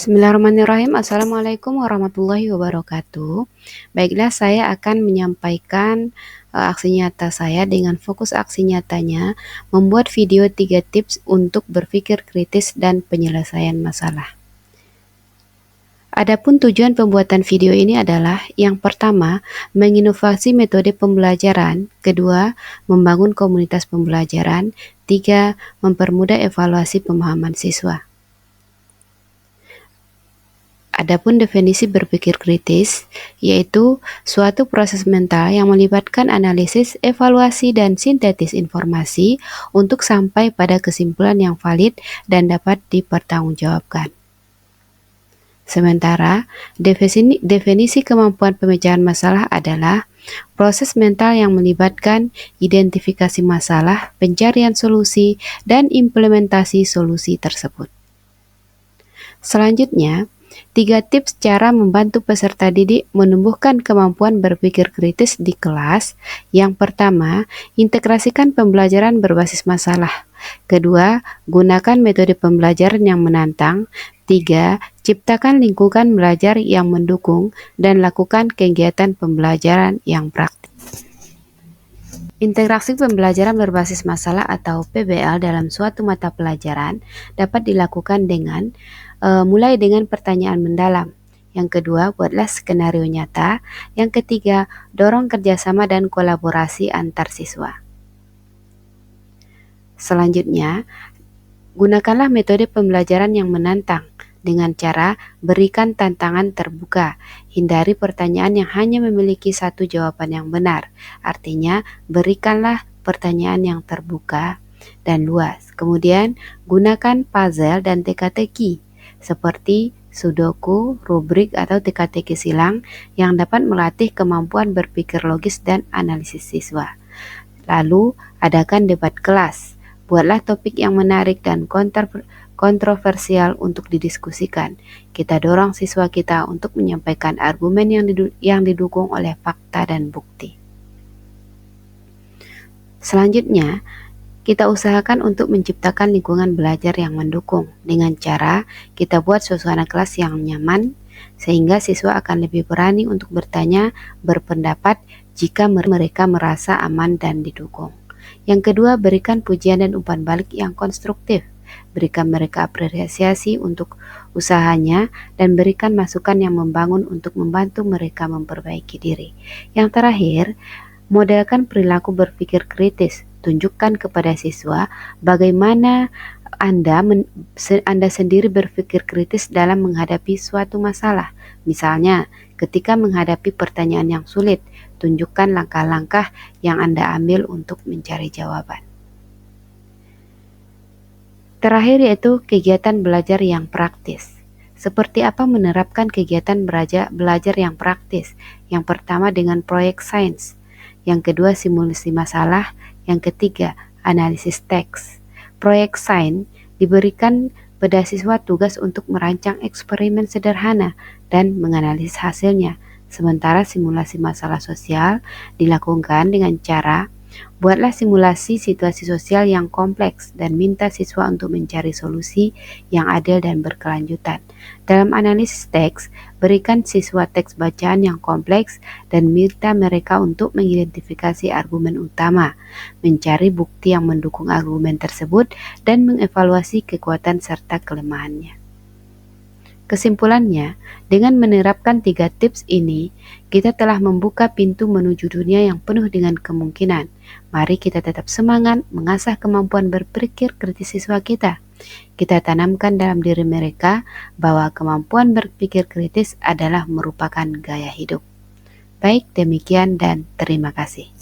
Bismillahirrahmanirrahim. Assalamualaikum warahmatullahi wabarakatuh. Baiklah, saya akan menyampaikan aksi nyata saya dengan fokus aksi nyatanya membuat video 3 tips untuk berpikir kritis dan penyelesaian masalah. Adapun tujuan pembuatan video ini adalah yang pertama, menginovasi metode pembelajaran, kedua, membangun komunitas pembelajaran, tiga, mempermudah evaluasi pemahaman siswa. Adapun definisi berpikir kritis, yaitu suatu proses mental yang melibatkan analisis, evaluasi, dan sintetis informasi untuk sampai pada kesimpulan yang valid dan dapat dipertanggungjawabkan. Sementara, definisi kemampuan pemecahan masalah adalah proses mental yang melibatkan identifikasi masalah, pencarian solusi, dan implementasi solusi tersebut. Selanjutnya, 3 tips cara membantu peserta didik menumbuhkan kemampuan berpikir kritis di kelas. Yang pertama, integrasikan pembelajaran berbasis masalah. Kedua, gunakan metode pembelajaran yang menantang. 3, ciptakan lingkungan belajar yang mendukung dan lakukan kegiatan pembelajaran yang praktis. Integrasi pembelajaran berbasis masalah atau PBL dalam suatu mata pelajaran dapat dilakukan dengan mulai dengan pertanyaan mendalam. Yang kedua, buatlah skenario nyata. Yang ketiga, dorong kerjasama dan kolaborasi antar siswa. Selanjutnya, gunakanlah metode pembelajaran yang menantang dengan cara berikan tantangan terbuka. Hindari pertanyaan yang hanya memiliki satu jawaban yang benar. Artinya, berikanlah pertanyaan yang terbuka dan luas. Kemudian, gunakan puzzle dan teka-teki seperti sudoku, rubrik, atau teka-teki silang yang dapat melatih kemampuan berpikir logis dan analisis siswa. Lalu, adakan debat kelas. Buatlah topik yang menarik dan kontroversial untuk didiskusikan. Kita dorong siswa kita untuk menyampaikan argumen yang didukung oleh fakta dan bukti. Selanjutnya, kita usahakan untuk menciptakan lingkungan belajar yang mendukung dengan cara kita buat suasana kelas yang nyaman sehingga siswa akan lebih berani untuk bertanya, berpendapat jika mereka merasa aman dan didukung. Yang kedua, berikan pujian dan umpan balik yang konstruktif. Berikan mereka apresiasi untuk usahanya dan berikan masukan yang membangun untuk membantu mereka memperbaiki diri. Yang terakhir, modelkan perilaku berpikir kritis. Tunjukkan kepada siswa bagaimana Anda sendiri berpikir kritis dalam menghadapi suatu masalah. Misalnya, ketika menghadapi pertanyaan yang sulit, tunjukkan langkah-langkah yang Anda ambil untuk mencari jawaban. Terakhir yaitu kegiatan belajar yang praktis. Seperti apa menerapkan kegiatan belajar yang praktis? Yang pertama dengan proyek sains. Yang kedua simulasi masalah. Yang ketiga, analisis teks. Proyek sains diberikan pada siswa tugas untuk merancang eksperimen sederhana dan menganalisis hasilnya. Sementara simulasi masalah sosial dilakukan dengan cara buatlah simulasi situasi sosial yang kompleks dan minta siswa untuk mencari solusi yang adil dan berkelanjutan. Dalam analisis teks, berikan siswa teks bacaan yang kompleks dan minta mereka untuk mengidentifikasi argumen utama, mencari bukti yang mendukung argumen tersebut, dan mengevaluasi kekuatan serta kelemahannya. Kesimpulannya, dengan menerapkan 3 tips ini, kita telah membuka pintu menuju dunia yang penuh dengan kemungkinan. Mari kita tetap semangat mengasah kemampuan berpikir kritis siswa kita. Kita tanamkan dalam diri mereka bahwa kemampuan berpikir kritis adalah merupakan gaya hidup. Baik, demikian dan terima kasih.